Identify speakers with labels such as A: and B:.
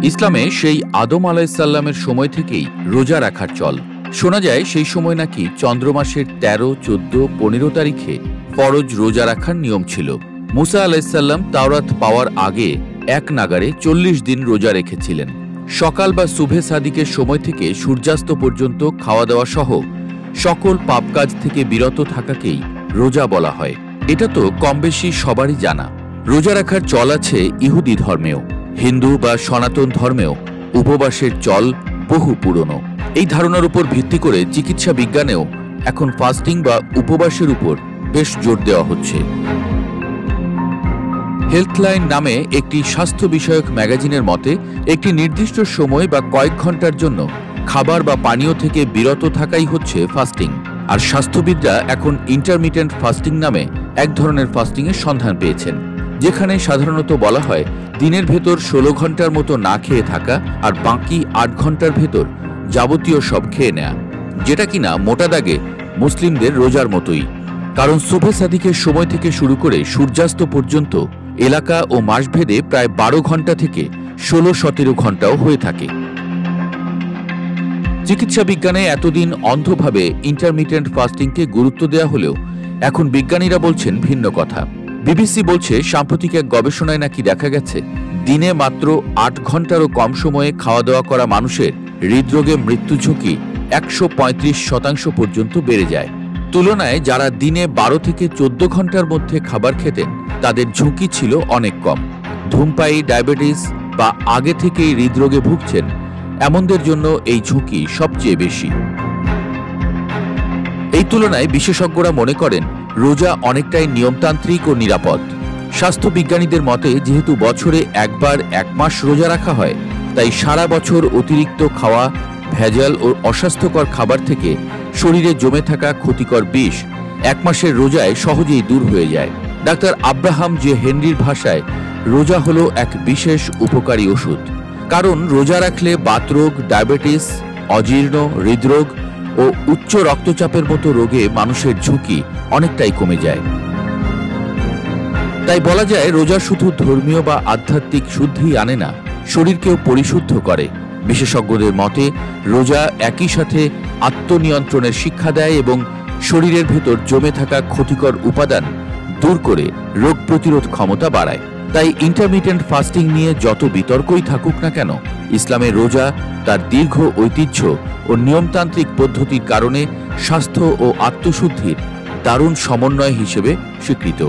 A: ইসলামে সেই আদম আলাইসাল্লামের সময় থেকেই রোজা রাখার চল। শোনা যায় সেই সময় নাকি চন্দ্রমাসের 13, 14, 15 তারিখে ফরজ রোজা রাখার নিয়ম ছিল। মুসা আলাইসাল্লাম তাওরাত পাওয়ার আগে এক নাগারে 40 দিন রোজা রেখেছিলেন। সকাল বা সুবহে সাদিকের সময় থেকে সূর্যাস্ত পর্যন্ত খাওয়া দাওয়া সহ সকল পাপ কাজ থেকে বিরত থাকাকেই রোজা বলা হয়। এটা তো কম বেশি সবারই জানা। রোজা রাখার চল আছে ইহুদি ধর্মেও, হিন্দু বা সনাতন ধর্মেও উপবাসের চল বহু পুরনো। এই ধারণার উপর ভিত্তি করে চিকিৎসা বিজ্ঞানেও এখন ফাস্টিং বা উপবাসের উপর বেশ জোর দেওয়া হচ্ছে। হেলথলাইন নামে একটি স্বাস্থ্য বিষয়ক ম্যাগাজিনের মতে একটি নির্দিষ্ট সময় বা কয়েক ঘন্টার জন্য খাবার বা পানীয় থেকে বিরত থাকাই হচ্ছে ফাস্টিং। আর স্বাস্থ্যবিদরা এখন ইন্টারমিটেন্ট ফাস্টিং নামে এক ধরনের ফাস্টিংয়ের সন্ধান পেয়েছেন, যেখানে সাধারণত বলা হয় দিনের ভেতর 16 ঘন্টার মতো না খেয়ে থাকা আর বাকি 8 ঘন্টার ভেতর যাবতীয় সব খেয়ে নেয়া, যেটা কিনা মোটা দাগে মুসলিমদের রোজার মতোই। কারণ সুবহে সাদিকের সময় থেকে শুরু করে সূর্যাস্ত পর্যন্ত এলাকা ও মাসভেদে প্রায় 12 ঘন্টা থেকে 16-17 ঘন্টাও হয়ে থাকে। চিকিৎসা বিজ্ঞানে এতদিন অন্ধভাবে ইন্টারমিটেন্ট ফাস্টিংকে গুরুত্ব দেওয়া হলেও এখন বিজ্ঞানীরা বলছেন ভিন্ন কথা। বিবিসি বলছে সাম্প্রতিক এক গবেষণায় নাকি দেখা গেছে দিনে মাত্র 8 ঘন্টারও কম সময়ে খাওয়া দাওয়া করা মানুষের হৃদরোগে মৃত্যু ঝুঁকি 135% পর্যন্ত বেড়ে যায়। তুলনায় যারা দিনে 12 থেকে 14 ঘন্টার মধ্যে খাবার খেতেন তাদের ঝুঁকি ছিল অনেক কম। ধূমপায়ী, ডায়াবেটিস বা আগে থেকেই হৃদরোগে ভুগছেন এমনদের জন্য এই ঝুঁকি সবচেয়ে বেশি। এই তুলনায় বিশেষজ্ঞরা মনে করেন রোজা অনেকটাই নিয়মতান্ত্রিক ও নিরাপদ। স্বাস্থ্য বিজ্ঞানীদের মতে যেহেতু বছরে একবার 1 মাস রোজা রাখা হয়, তাই সারা বছর অতিরিক্ত খাওয়া, ভেজাল ও অস্বাস্থ্যকর খাবার থেকে শরীরে জমে থাকা ক্ষতিকর বিষ 1 মাসের রোজায় সহজেই দূর হয়ে যায়। ডাক্তার আব্রাহাম জে হেনরির ভাষায় রোজা হলো এক বিশেষ উপকারী ওষুধ। কারণ রোজা রাখলে বাতরোগ, ডায়াবেটিস, অজীর্ণ, হৃদরোগ ও উচ্চ রক্তচাপের মতো রোগে মানুষের ঝুঁকি অনেকটাই কমে যায়। তাই বলা যায় রোজা শুধু ধর্মীয় বা আধ্যাত্মিক শুদ্ধি আনে না, শরীরকেও পরিশুদ্ধ করে। বিশেষজ্ঞদের মতে রোজা একই সাথে আত্মনিয়ন্ত্রণের শিক্ষা দেয় এবং শরীরের ভেতর জমে থাকা ক্ষতিকর উপাদান দূর করে রোগ প্রতিরোধ ক্ষমতা বাড়ায়। তাই ইন্টারমিটেন্ট ফাস্টিং নিয়ে যত বিতর্কই থাকুক না কেন, ইসলামে রোজা তার দীর্ঘ ঐতিহ্য ও নিয়মতান্ত্রিক পদ্ধতির কারণে স্বাস্থ্য ও আত্মশুদ্ধির দারুণ সমন্বয় হিসেবে স্বীকৃত।